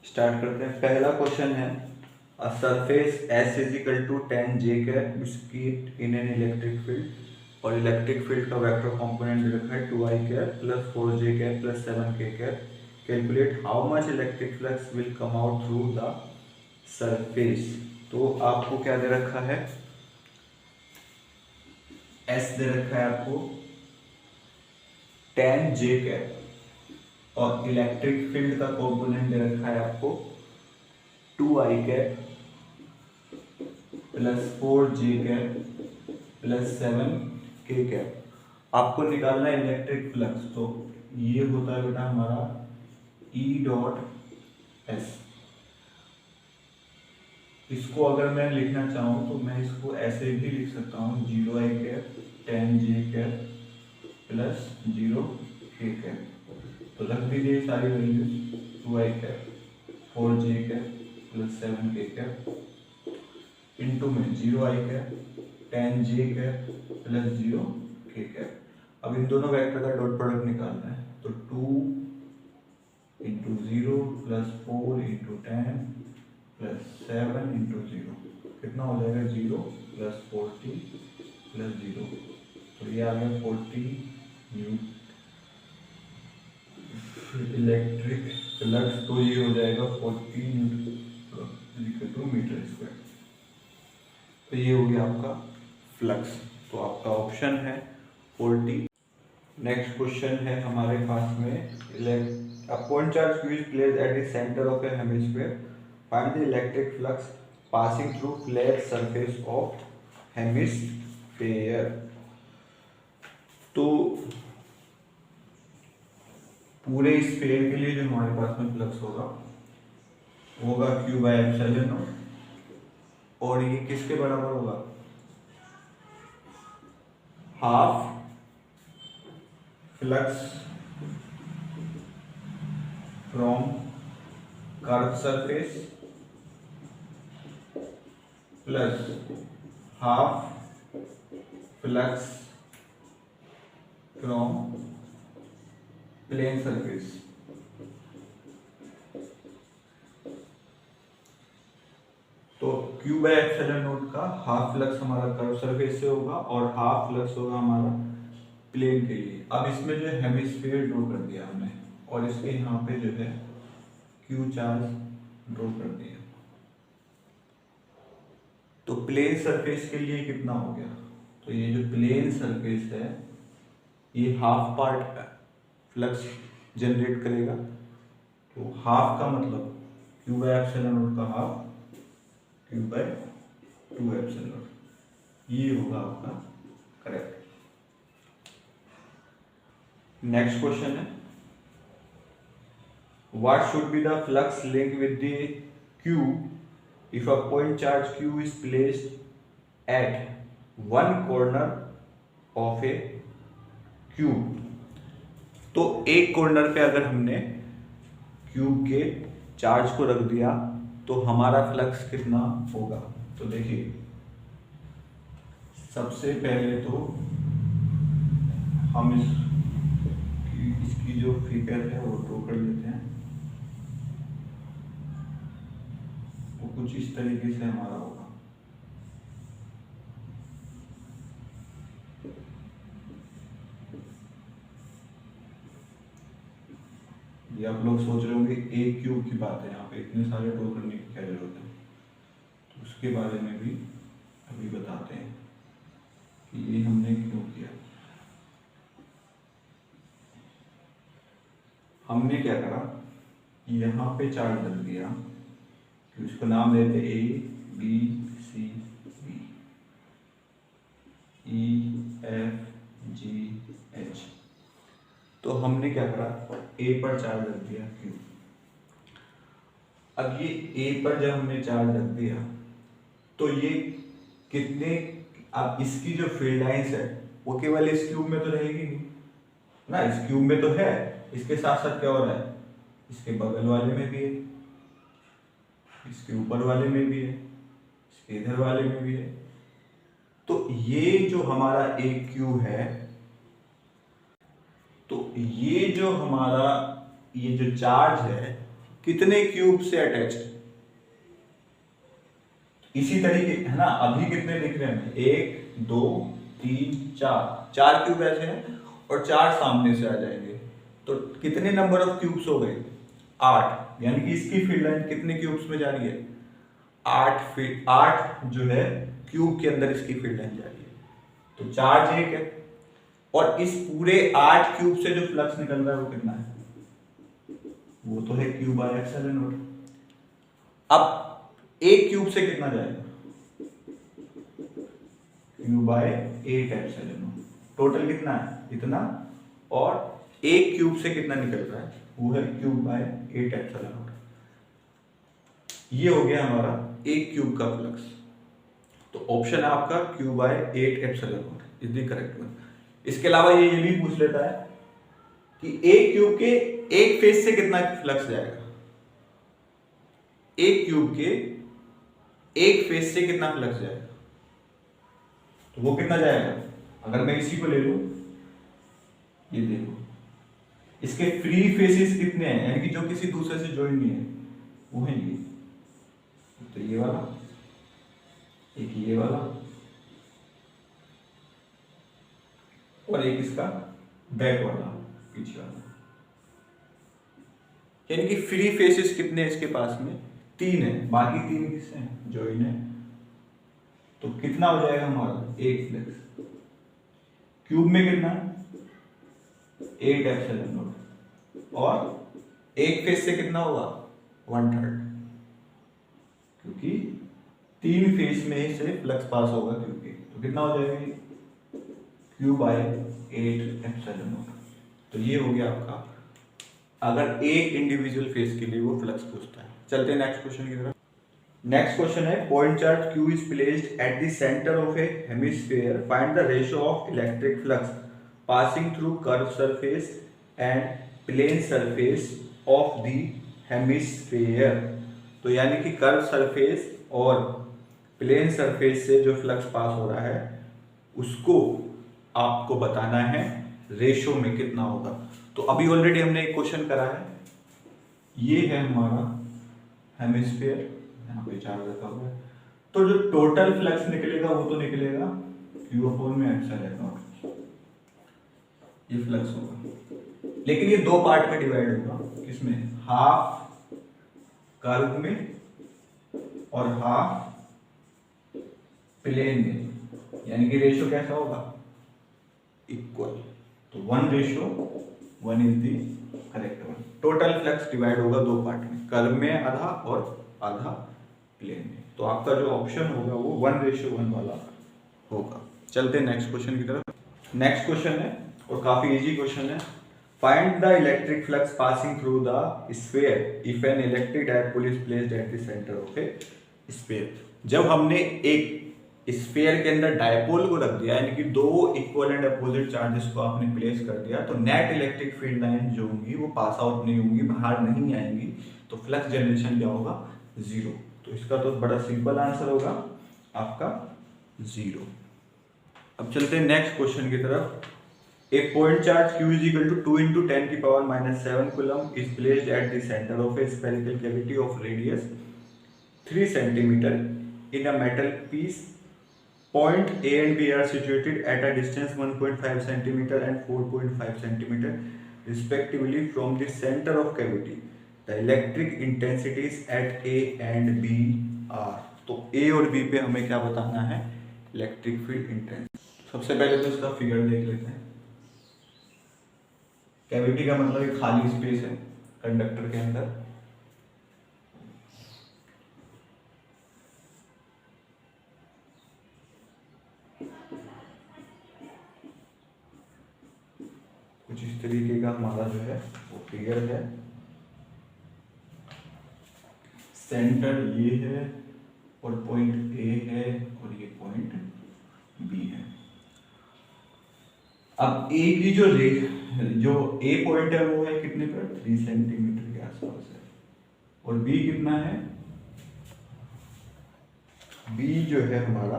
Start करते हैं। पहला क्वेश्चन है a surface S is equal to 10 J cap स्कीट इन एन इलेक्ट्रिक फील्ड और इलेक्ट्रिक फील्ड का वेक्टर कंपोनेंट दे रखा है 2 I cap plus 4 J cap plus 7 K cap. Calculate how much electric flux will come out through the surface. तो आपको क्या दे रखा है, एस दे रखा है आपको 10 जे कैप और इलेक्ट्रिक फील्ड का कंपोनेंट दे रखा है आपको 2 I cap plus 4 J cap plus 7 K cap. आपको निकालना है इलेक्ट्रिक फ्लक्स। तो ये होता है बेटा हमारा ई डॉट एस। इसको अगर मैं लिखना चाहूँ तो मैं इसको ऐसे भी लिख सकता हूँ 0 आई कैप 10 जे कैप प्लस 0 के कैप। तो रख दीजिए सारी values 2 I cap 4 J cap plus 7 K cap into में 0 आई कैप 10 जे कैप प्लस 0 के कैप। अब इन दोनों वेक्टर का डॉट प्रोडक्ट निकालना है। तो 2 into 0 plus 4 into 10 plus 7 into 0 कितना हो जाएगा 0 प्लस 40 प्लस 0। तो ये आ गया 40 न्यू इलेक्ट्रिक फ्लक्स। तो ये हो जाएगा 40 न्यूटन मीटर स्क्वायर। तो ये हो गया आपका फ्लक्स। तो आपका ऑप्शन है 40। नेक्स्ट क्वेश्चन है हमारे पास में a point charge q is placed at the center of a hemisphere. Find the electric flux passing through flat surface of hemisphere. तो पूरे स्फीयर के लिए जो हमारे पास में फ्लक्स होगा q बाय एप्सिलॉन नॉट और ये किसके बराबर होगा, half flux from curve surface plus half flux from plane surface. तो Q बाय एप्सिलॉन नॉट का हाफ फ्लक्स हमारा कर्व सरफेस से होगा और हाफ फ्लक्स होगा हमारा प्लेन के लिए। अब इसमें जो हेमिस्फीयर ड्रॉ कर दिया हमने और इसके यहाँ पे जो है Q चार्ज ड्रॉ कर दिया। तो प्लेन सरफेस के लिए कितना हो गया, तो ये जो प्लेन सरफेस है ये हाफ पार्ट फ्लक्स जनरेट करेगा। तो हाफ का मतलब Q बाय एप्सिलॉन नॉट का half Q by 2 epsilon naught. ये होगा आपका करेक्ट। नेक्स्ट क्वेश्चन है what should be the flux link with the Q if a point charge Q is placed at one corner of a cube। तो एक corner पे अगर हमने cube के चार्ज को रख दिया तो हमारा फ्लक्स कितना होगा। तो देखिए सबसे पहले तो हम इसकी जो फिगर है वो ड्रॉ कर लेते हैं। वो कुछ इस तरीके से हमारा होगा। ये आप लोग सोच रहे होंगे एक क्यूब की बात है, यहाँ पे इतने सारे ड्रॉ करने की क्या जरूरत है। तो उसके बारे में भी अभी बताते हैं कि ये हमने क्यों किया। हमने क्या करा, यहाँ पे चार्ज रख दिया, इसको नाम देते A B C B E F G H. तो हमने क्या करा, ए पर चार्ज रख दिया क्यू। अब ये ए पर जब हमने चार्ज रख दिया तो ये कितने, अब इसकी जो फील्ड लाइंस है वो केवल इस क्यूब में तो रहेगी नहीं ना, इस क्यूब में तो है, इसके साथ साथ क्या हो रहा है, इसके बगल वाले में भी है, इसके ऊपर वाले में भी है, इसके इधर वाले में भी है। तो ये जो हमारा एक क्यूब है, तो ये जो हमारा ये जो चार्ज है कितने क्यूब से अटैच्ड। इसी तरीके है ना, अभी कितने लिख रहे हैं, 1 2 3 4, 4 क्यूब ऐसे हैं और 4 सामने से आ जाएंगे, तो कितने नंबर ऑफ क्यूब्स हो गए, 8। यानी कि इसकी फील्ड लाइन कितने क्यूब्स में जा रही है, 8 जो है क्यूब के अंदर इसकी फील्ड लाइन जा रही है, तो चार्ज 1 है। और इस पूरे 8 क्यूब से जो फ्लक्स निकल रहा है वो कितना है, वो तो है क्यू बाय एप्सिलॉन नॉट। अब एक क्यूब से कितना जाएगा, Q by 8 epsilon naught. Total कितना है, इतना, और एक क्यूब से कितना निकल रहा है, वो है क्यू बाय 8 एप्सिलॉन नॉट। ये हो गया हमारा एक क्यूब का फ्लक्स। तो ऑप्शन है आपका Q by 8 epsilon naught is the correct one. इसके अलावा ये भी पूछ लेता है कि एक क्यूब के एक फेज से कितना फ्लक्स जाएगा, एक क्यूब के एक फेज से कितना फ्लक्स जाएगा, तो वो कितना जाएगा। अगर मैं इसी को ले लूं, ये देखो, इसके फ्री फेसेस कितने हैं, यानी कि जो किसी दूसरे से ज्वाइन नहीं है, वो है ये। तो ये वाला, एक ये वाला, और एक इसका बैक वाला, पीछे वाला। यानी कि फ्री फेसेस कितने हैं इसके पास में, 3 है, बाकी 3 किससे हैं, ज्वाइन है। तो कितना हो जाएगा हमारा, एक फ्लक्स क्यूब में कितना, 8 एप्सिलॉन नॉट, और एक फेज से कितना होगा, 1/3, क्योंकि 3 फेज में से फ्लक्स पास होगा क्यूब के, तो कितना हो जाएगा, क्यू बाय 8 एप्सिलॉन नॉट। तो ये हो गया आपका, अगर एक इंडिविजुअल फेज के लिए वो फ्लक्स पूछता है। चलते हैं नेक्स्ट क्वेश्चन की तरफ। नेक्स्ट क्वेश्चन है, point charge Q is placed at the centre of a hemisphere, find the ratio of electric flux passing through curve surface and plane surface of the hemisphere. तो यानी कि curve surface और plane surface से जो flux pass हो रहा है उसको आपको बताना है रेशियो में कितना होगा। तो अभी ऑलरेडी हमने एक क्वेश्चन करा है, ये है हमारा हेमिस्फीयर, यहाँ पे चार्ज रखा हुआ है, तो जो टोटल फ्लक्स निकलेगा वो तो निकलेगा Q अपॉन में एप्सिलॉन नॉट, ये फ्लक्स होगा। लेकिन ये 2 पार्ट में डिवाइड होगा, किसमें, हाफ कर्व में और हाफ प्लेन में, यानी कि रेशियो कैसा होगा, इक्वल। तो 1:1 is the correct one. Total flux divide होगा 2 पार्ट में, कर्व में आधा और आधा प्लेन में। तो आपका जो ऑप्शन होगा वो 1:1 वाला होगा। चलते हैं नेक्स्ट क्वेश्चन की तरफ। नेक्स्ट क्वेश्चन है और काफी इजी क्वेश्चन है, find the electric flux passing through the sphere if an electric dipole is placed at the centre of A sphere. जब हमने एक स्फीयर के अंदर डायपोल को रख दिया, यानी कि 2 इक्वल एंड अपोजिट चार्जेस को आपने प्लेस कर दिया, तो नेट इलेक्ट्रिक फील्ड लाइन जो होंगी वो पास आउट नहीं होंगी, बाहर नहीं आएंगी, तो फ्लक्स जनरेशन क्या होगा, 0। तो इसका तो बड़ा सिंपल आंसर होगा आपका 0। अब चलते हैं नेक्स्ट क्वेश्चन की तरफ। A point charge Q is equal to 2 into 10 की power minus 7 coulomb is placed at the center of a spherical cavity of radius 3 centimeter in a metal piece. Point A and B are situated at a distance 1.5 centimeter and 4.5 centimeter respectively from the center of cavity. The electric intensities at A and B are. तो A और B पे हमें क्या बताना है, electric field intensity. सबसे पहले तो इसका फिगर देख लेते हैं। कैविटी का मतलब एक खाली स्पेस है कंडक्टर के अंदर, कुछ इस तरीके का हमारा जो है वो फिगर है। सेंटर ये है और पॉइंट ए है और ये पॉइंट बी है। अब ए की जो ए पॉइंट है वो है कितने पर, 3 सेंटीमीटर के आसपास है, और बी कितना है, बी जो है हमारा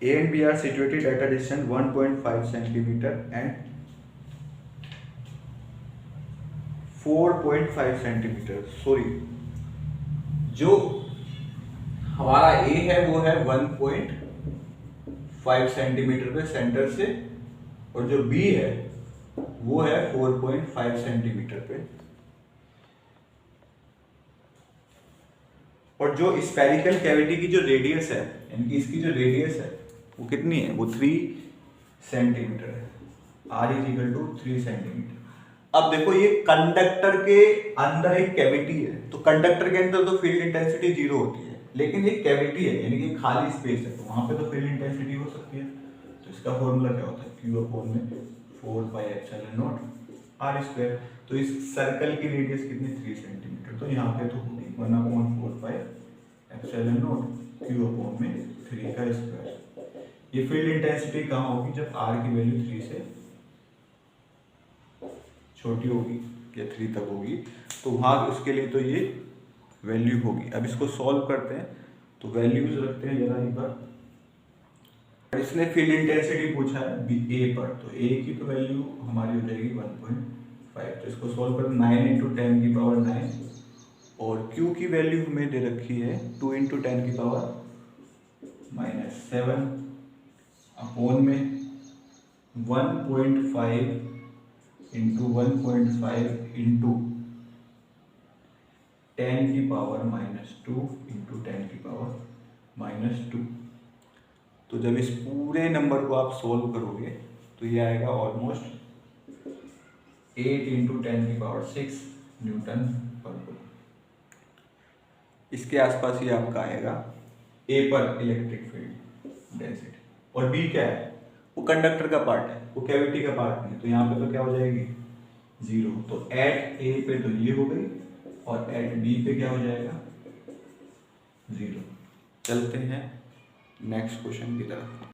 A and B are situated at a distance 1.5 centimeter and 4.5 centimetre, sorry जो हमारा ए है वो है 1.5 सेंटीमीटर पे सेंटर से, और जो बी है वो है 4.5 सेंटीमीटर पे। और जो स्फेरिकल कैविटी की जो रेडियस है, यानी कि इसकी जो रेडियस है वो कितनी है, वो 3 सेंटीमीटर है। R is equal to 3 centimetre. अब देखो ये कंडक्टर के अंदर एक कैविटी है, तो कंडक्टर के अंदर तो फील्ड इंटेंसिटी 0 होती है, लेकिन ये कैविटी है यानी कि खाली स्पेस है, तो वहां पे तो फील्ड इंटेंसिटी हो सकती है। तो इसका फॉर्मूला क्या होता है, Q अपॉन में 4πε0 R²। तो इस सर्कल की रेडियस कितनी, 3 सेंटीमीटर, तो यहाँ पे तो होगी 1/4πε0 Q अपॉन में 3 का स्क्वायर। ये फील्ड इंटेंसिटी कहाँ होगी, जब R की वैल्यू 3 से छोटी होगी या 3 तक होगी, तो वहां उसके लिए तो ये वैल्यू होगी। अब इसको सॉल्व करते हैं, तो वैल्यूज रखते हैं जरा एक बार। इसने फील्ड इंटेंसिटी पूछा है ए पर, तो ए की तो वैल्यू हमारी हो जाएगी 1.5, तो इसको सॉल्व करते 9 × 10⁹ और Q की वैल्यू हमें दे रखी है 2 × 10⁻⁻7 अपॉन में 1.5 × 1.5 × 10⁻⁻2 × 10⁻⁻2। तो जब इस पूरे नंबर को आप सॉल्व करोगे तो ये आएगा ऑलमोस्ट 8 × 10⁻6 न्यूटन पर कूलम। इसके आसपास ही आपका आएगा ए पर इलेक्ट्रिक फील्ड डेंसिटी। और बी क्या है, वो कंडक्टर का पार्ट है, वो कैविटी का पार्ट नहीं, तो यहाँ पे तो क्या हो जाएगी 0। तो एट ए पे तो ये हो गई, और एट बी पे क्या हो जाएगा 0। चलते हैं नेक्स्ट क्वेश्चन की तरफ।